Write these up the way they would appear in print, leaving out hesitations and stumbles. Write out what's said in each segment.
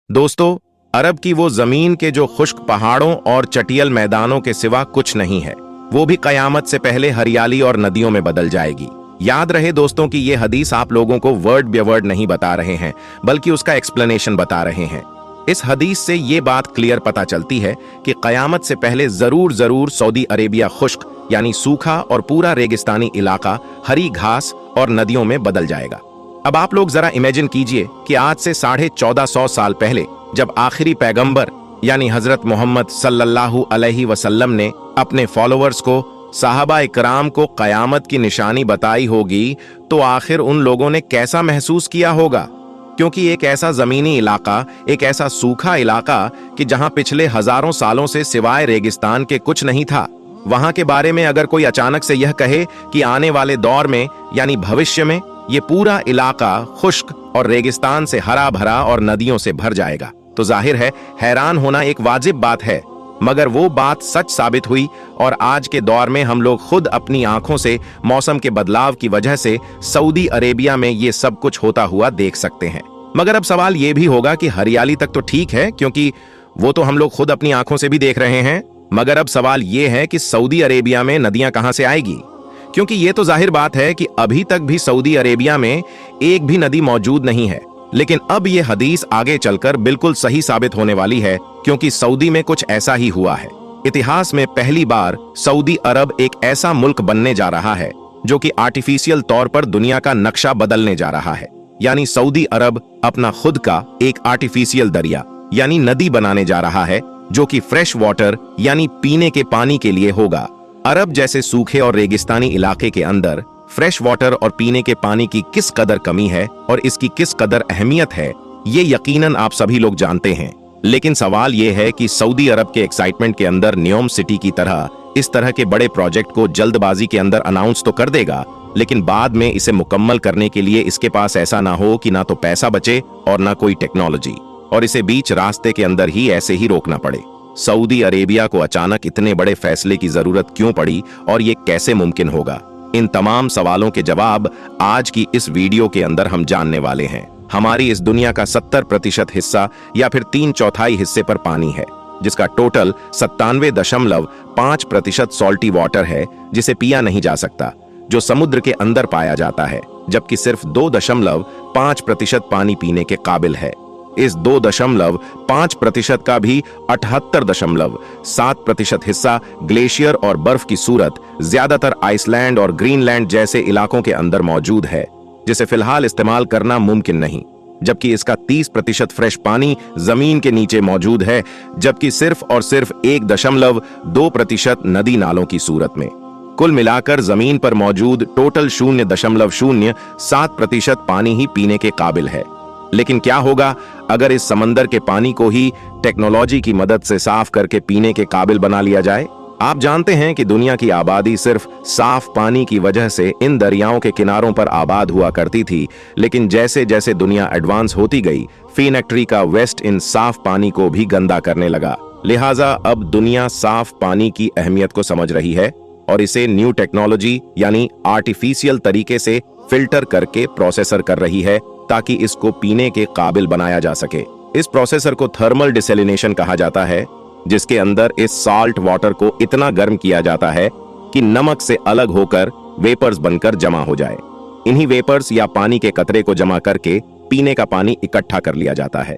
दोस्तों, अरब की वो जमीन के जो खुश्क पहाड़ों और चटियल मैदानों के सिवा कुछ नहीं है, वो भी कयामत से पहले हरियाली और नदियों में बदल जाएगी। याद रहे दोस्तों कि ये हदीस आप लोगों को वर्ड बाय वर्ड नहीं बता रहे हैं, बल्कि उसका एक्सप्लेनेशन बता रहे हैं। इस हदीस से ये बात क्लियर पता चलती है कि कयामत से पहले जरूर सऊदी अरेबिया खुश्क यानी सूखा और पूरा रेगिस्तानी इलाका हरी घास और नदियों में बदल जाएगा। अब आप लोग जरा इमेजिन कीजिए कि आज से 1450 साल पहले जब आखिरी पैगंबर यानी हजरत मोहम्मद सल्लल्लाहु अलैहि वसल्लम ने अपने फॉलोअर्स को, साहबा इकराम को कयामत की निशानी बताई होगी, तो आखिर उन लोगों ने कैसा महसूस किया होगा। क्योंकि एक ऐसा जमीनी इलाका, एक ऐसा सूखा इलाका कि जहां पिछले हजारों सालों से सिवाय रेगिस्तान के कुछ नहीं था, वहां के बारे में अगर कोई अचानक से यह कहे कि आने वाले दौर में यानी भविष्य में ये पूरा इलाका खुश्क और रेगिस्तान से हरा भरा और नदियों से भर जाएगा, तो जाहिर है हैरान होना एक वाजिब बात है। मगर वो बात सच साबित हुई और आज के दौर में हम लोग खुद अपनी आंखों से मौसम के बदलाव की वजह से सऊदी अरेबिया में ये सब कुछ होता हुआ देख सकते हैं। मगर अब सवाल ये भी होगा कि हरियाली तक तो ठीक है, क्योंकि वो तो हम लोग खुद अपनी आंखों से भी देख रहे हैं, मगर अब सवाल ये है कि सऊदी अरेबिया में नदियां कहां से आएगी। क्योंकि ये तो जाहिर बात है कि अभी तक भी सऊदी अरेबिया में एक भी नदी मौजूद नहीं है। लेकिन अब ये हदीस आगे चलकर बिल्कुल सही साबित होने वाली है, क्योंकि सऊदी में कुछ ऐसा ही हुआ है। इतिहास में पहली बार सऊदी अरब एक ऐसा मुल्क बनने जा रहा है जो कि आर्टिफिशियल तौर पर दुनिया का नक्शा बदलने जा रहा है। यानी सऊदी अरब अपना खुद का एक आर्टिफिशियल दरिया यानी नदी बनाने जा रहा है, जो कि फ्रेश वाटर यानी पीने के पानी के लिए होगा। अरब जैसे सूखे और रेगिस्तानी इलाके के अंदर फ्रेश वाटर और पीने के पानी की किस कदर कमी है और इसकी किस कदर अहमियत है, ये यकीनन आप सभी लोग जानते हैं। लेकिन सवाल ये है कि सऊदी अरब के एक्साइटमेंट के अंदर न्योम सिटी की तरह इस तरह के बड़े प्रोजेक्ट को जल्दबाजी के अंदर अनाउंस तो कर देगा, लेकिन बाद में इसे मुकम्मल करने के लिए इसके पास ऐसा ना हो कि ना तो पैसा बचे और ना कोई टेक्नोलॉजी, और इसे बीच रास्ते के अंदर ही ऐसे ही रोकना पड़े। सऊदी अरेबिया को अचानक इतने बड़े फैसले की जरूरत क्यों पड़ी और ये कैसे मुमकिन होगा? इन तमाम सवालों के जवाब आज की इस वीडियो के अंदर हम जानने वाले हैं। हमारी इस दुनिया का 70% हिस्सा या फिर 3/4 हिस्से पर पानी है, जिसका टोटल 97.5% सॉल्टी वाटर है, जिसे पिया नहीं जा सकता, जो समुद्र के अंदर पाया जाता है, जबकि सिर्फ 2.5% पानी पीने के काबिल है। इस 2.5% का भी 78.7% हिस्सा ग्लेशियर और बर्फ की सूरत ज्यादातर आइसलैंड और ग्रीनलैंड जैसे इलाकों के अंदर मौजूद है, जिसे फिलहाल इस्तेमाल करना मुमकिन नहीं। जबकि इसका 30% फ्रेश पानी जमीन के नीचे मौजूद है, जबकि सिर्फ और सिर्फ 1.2% नदी नालों की सूरत में। कुल मिलाकर जमीन पर मौजूद टोटल 0.07% पानी ही पीने के काबिल है। लेकिन क्या होगा अगर इस समंदर के पानी को ही टेक्नोलॉजी की मदद से साफ करके पीने के काबिल बना लिया जाए? आप जानते हैं कि दुनिया की आबादी सिर्फ साफ पानी की वजह से इन दरियाओं के किनारों पर आबाद हुआ करती थी, लेकिन जैसे जैसे दुनिया एडवांस होती गई, फैक्ट्री का वेस्ट इन साफ पानी को भी गंदा करने लगा। लिहाजा अब दुनिया साफ पानी की अहमियत को समझ रही है और इसे न्यू टेक्नोलॉजी यानी आर्टिफिशियल तरीके से फिल्टर करके प्रोसेसर कर रही है, ताकि इसको पीने के काबिल बनाया जा सके। इस प्रोसेसर को थर्मल डिसैलिनेशन कहा जाता है, जिसके अंदर इस साल्ट वाटर को इतना गर्म किया जाता है कि नमक से अलग होकर वेपर्स बनकर जमा हो जाए। इन्हीं वेपर्स या पानी के कतरे को जमा करके पीने का पानी इकट्ठा कर लिया जाता है,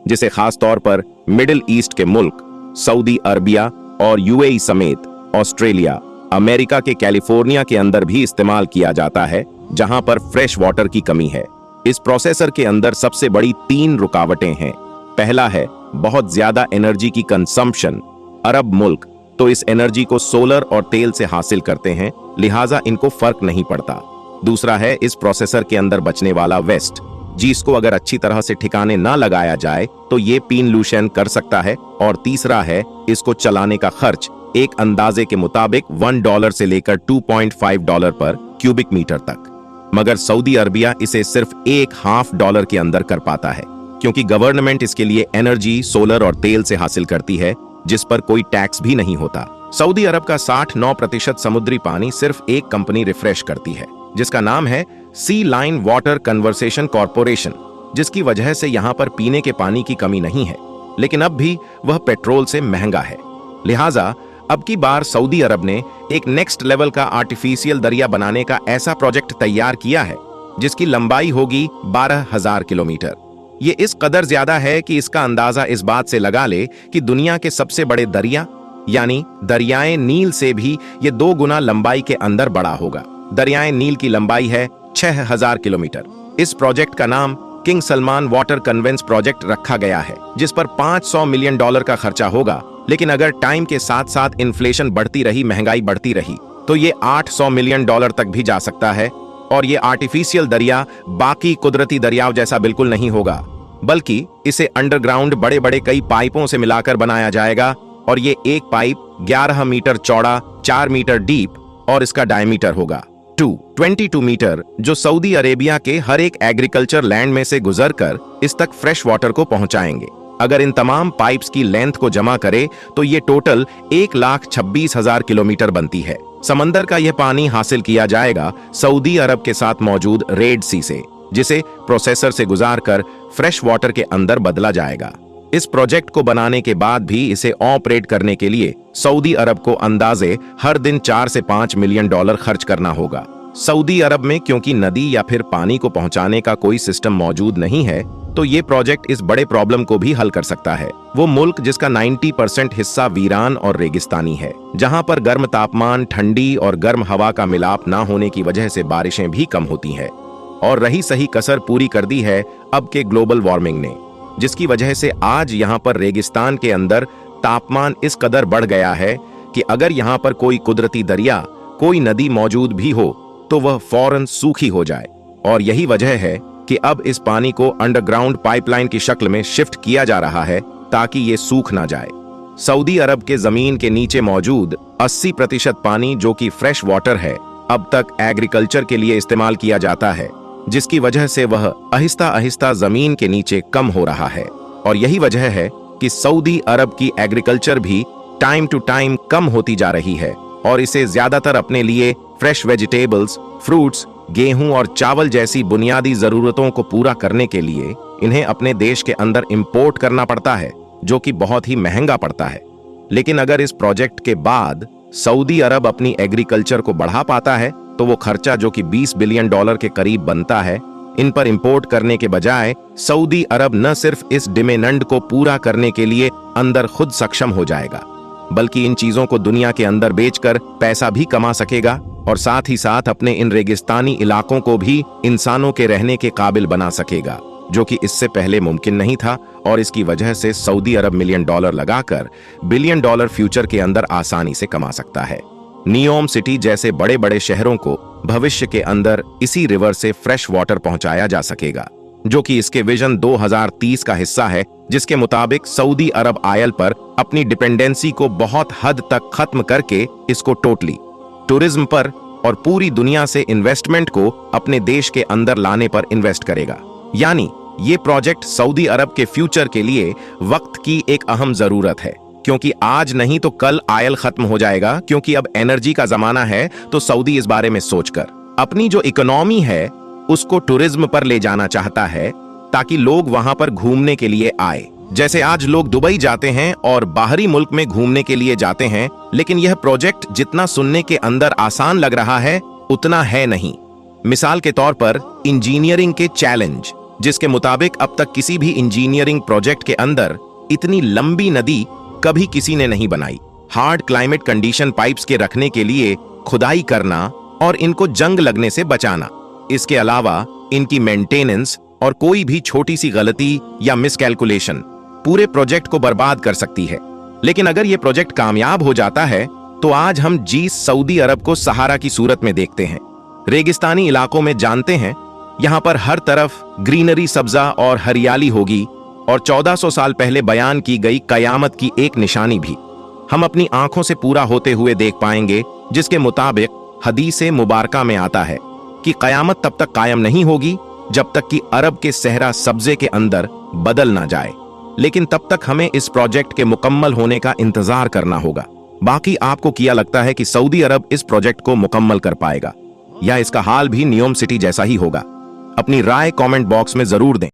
जिसे खास तौर पर मिडिल ईस्ट के मुल्क सऊदी अरबिया और यूएई समेत ऑस्ट्रेलिया, अमेरिका के कैलिफोर्निया के अंदर भी इस्तेमाल किया जाता है, जहां पर फ्रेश वाटर की कमी है। इस प्रोसेसर के अंदर सबसे बड़ी 3 रुकावटें हैं। पहला है बहुत ज्यादा एनर्जी की कंजम्पशन। अरब मुल्क तो इस एनर्जी को सोलर और तेल से हासिल करते हैं, लिहाजा इनको फर्क नहीं पड़ता। दूसरा है इस प्रोसेसर के अंदर बचने वाला वेस्ट, जिसको अगर अच्छी तरह से ठिकाने ना लगाया जाए तो ये पॉल्यूशन कर सकता है। और तीसरा है इसको चलाने का खर्च, एक अंदाजे के मुताबिक $1 से लेकर $2.5 पर क्यूबिक मीटर तक। मगर सऊदी अरबिया इसे सिर्फ $0.5 के अंदर कर पाता है, क्योंकि गवर्नमेंट इसके लिए एनर्जी सोलर और तेल से हासिल करती है, जिस पर कोई टैक्स भी नहीं होता। सऊदी अरब का 69% समुद्री पानी सिर्फ एक कंपनी रिफ्रेश करती है, जिसका नाम है सी लाइन वाटर कन्वर्सेशन कॉर्पोरेशन। जिसकी वजह से यहाँ पर पीने के पानी की कमी नहीं है, लेकिन अब भी वह पेट्रोल से महंगा है। लिहाजा अब की बार सऊदी अरब ने एक नेक्स्ट लेवल का आर्टिफिशियल दरिया बनाने का ऐसा प्रोजेक्ट तैयार किया है जिसकी लंबाई होगी 12,000 किलोमीटर। ये इस कदर ज्यादा है कि इसका अंदाजा इस बात से लगा ले कि दुनिया के सबसे बड़े दरिया यानी दरियाए नील से भी ये 2 गुना लंबाई के अंदर बड़ा होगा। दरियाए नील की लंबाई है 6,000 किलोमीटर। इस प्रोजेक्ट का नाम King Salman water conveyance project रखा गया है, जिस पर $500 मिलियन का खर्चा होगा। लेकिन अगर टाइम के साथ साथ इन्फ्लेशन बढ़ती रही, महंगाई बढ़ती रही, तो ये $800 मिलियन तक भी जा सकता है। और ये आर्टिफिशियल दरिया बाकी कुदरती दरियाओं जैसा बिल्कुल नहीं होगा, बल्कि इसे अंडरग्राउंड बड़े बड़े कई पाइपों से मिलाकर बनाया जाएगा। और ये एक पाइप 11 मीटर चौड़ा, 4 मीटर डीप और इसका डायमीटर होगा 22 मीटर, जो सऊदी अरेबिया के हर एक एग्रीकल्चर लैंड में से गुजरकर इस तक फ्रेश वाटर को पहुंचाएंगे। अगर इन तमाम पाइप्स की लेंथ को जमा करे तो ये टोटल 1,26,000 किलोमीटर बनती है। समंदर का यह पानी हासिल किया जाएगा सऊदी अरब के साथ मौजूद रेड सी से, जिसे प्रोसेसर से गुजारकर फ्रेश वाटर के अंदर बदला जाएगा। इस प्रोजेक्ट को बनाने के बाद भी इसे ऑपरेट करने के लिए सऊदी अरब को अंदाजे हर दिन $4 से $5 मिलियन खर्च करना होगा। सऊदी अरब में क्योंकि नदी या फिर पानी को पहुंचाने का कोई सिस्टम मौजूद नहीं है, तो ये प्रोजेक्ट इस बड़े प्रॉब्लम को भी हल कर सकता है। वो मुल्क जिसका 90% हिस्सा वीरान और रेगिस्तानी है, जहां पर गर्म तापमान, ठंडी और गर्म हवा का मिलाप ना होने की वजह से बारिशें भी कम होती हैं। और रही सही कसर पूरी कर दी है अब के ग्लोबल वार्मिंग ने, जिसकी वजह से आज यहाँ पर रेगिस्तान के अंदर तापमान इस कदर बढ़ गया है कि अगर यहाँ पर कोई कुदरती दरिया, कोई नदी मौजूद भी हो तो वह फौरन सूखी हो जाए। और यही वजह है कि अब इस पानी को अंडरग्राउंड पाइपलाइन की शक्ल में शिफ्ट किया जा रहा है ताकि ये सूख ना जाए। सऊदी अरब के जमीन के नीचे मौजूद 80% पानी, जो कि फ्रेश वाटर है, अब तक एग्रीकल्चर के लिए इस्तेमाल किया जाता है, जिसकी वजह से वह आहिस्ता आहिस्ता जमीन के नीचे कम हो रहा है। और यही वजह है कि सऊदी अरब की एग्रीकल्चर भी टाइम टू टाइम कम होती जा रही है और इसे ज्यादातर अपने लिए फ्रेश वेजिटेबल्स, फ्रूट्स, गेहूं और चावल जैसी बुनियादी जरूरतों को पूरा करने के लिए इन्हें अपने देश के अंदर इंपोर्ट करना पड़ता है, जो कि बहुत ही महंगा पड़ता है। लेकिन अगर इस प्रोजेक्ट के बाद सऊदी अरब अपनी एग्रीकल्चर को बढ़ा पाता है, तो वो खर्चा जो कि $20 बिलियन के करीब बनता है, इन पर इंपोर्ट करने के बजाय सऊदी अरब न सिर्फ इस डिमांड को पूरा करने के लिए अंदर खुद सक्षम हो जाएगा, बल्कि इन चीजों को दुनिया के अंदर बेचकर पैसा भी कमा सकेगा और साथ ही साथ अपने इन रेगिस्तानी इलाकों को भी इंसानों के रहने के काबिल बना सकेगा, जो कि इससे पहले मुमकिन नहीं था। और इसकी वजह से सऊदी अरब $1 मिलियन लगाकर $1 बिलियन फ्यूचर के अंदर आसानी से कमा सकता है। नियोम सिटी जैसे बड़े बड़े शहरों को भविष्य के अंदर इसी रिवर से फ्रेश वाटर पहुंचाया जा सकेगा, जो कि इसके विजन 2030 का हिस्सा है, जिसके मुताबिक सऊदी अरब आयल पर अपनी डिपेंडेंसी को बहुत हद तक खत्म करके इसको टोटली टूरिज्म पर और पूरी दुनिया से इन्वेस्टमेंट को अपने देश के अंदर लाने पर इन्वेस्ट करेगा। यानी ये प्रोजेक्ट सऊदी अरब के फ्यूचर के लिए वक्त की एक अहम जरूरत है, क्योंकि आज नहीं तो कल आयल खत्म हो जाएगा, क्योंकि अब एनर्जी का जमाना है। तो सऊदी इस बारे में सोचकर अपनी जो इकोनॉमी है उसको टूरिज्म पर ले जाना चाहता है, ताकि लोग वहां पर घूमने के लिए आए। जैसे आज लोग दुबई जाते हैं और बाहरी मुल्क में घूमने के लिए जाते हैं, लेकिन यह प्रोजेक्ट जितना सुनने के अंदर आसान लग रहा है उतना है नहीं। मिसाल के तौर पर इंजीनियरिंग के चैलेंज, जिसके मुताबिक अब तक किसी भी इंजीनियरिंग प्रोजेक्ट के अंदर इतनी लंबी नदी कभी किसी ने नहीं बनाई। हार्ड क्लाइमेट कंडीशन पाइप्स के रखने के लिए खुदाई करना और इनको जंग लगने से बचाना, इसके अलावा इनकी मेंटेनेंस और कोई भी छोटी सी गलती या मिसकैलकुलेशन पूरे प्रोजेक्ट को बर्बाद कर सकती है। लेकिन अगर यह प्रोजेक्ट कामयाब हो जाता है तो आज हम सऊदी अरब को सहारा की सूरत में देखते हैं। रेगिस्तानी इलाकों में जानते हैं, यहां पर हर तरफ ग्रीनरी, सब्जा और हरियाली होगी और 1400 साल पहले बयान की गई कयामत की एक निशानी भी हम अपनी आंखों से पूरा होते हुए देख पाएंगे, जिसके मुताबिक हदीसे मुबारका में आता है कि कयामत तब तक कायम नहीं होगी जब तक कि अरब के सहरा सब्जे के अंदर बदल ना जाए। लेकिन तब तक हमें इस प्रोजेक्ट के मुकम्मल होने का इंतजार करना होगा। बाकी आपको क्या लगता है कि सऊदी अरब इस प्रोजेक्ट को मुकम्मल कर पाएगा, या इसका हाल भी नियोम सिटी जैसा ही होगा? अपनी राय कमेंट बॉक्स में जरूर दें।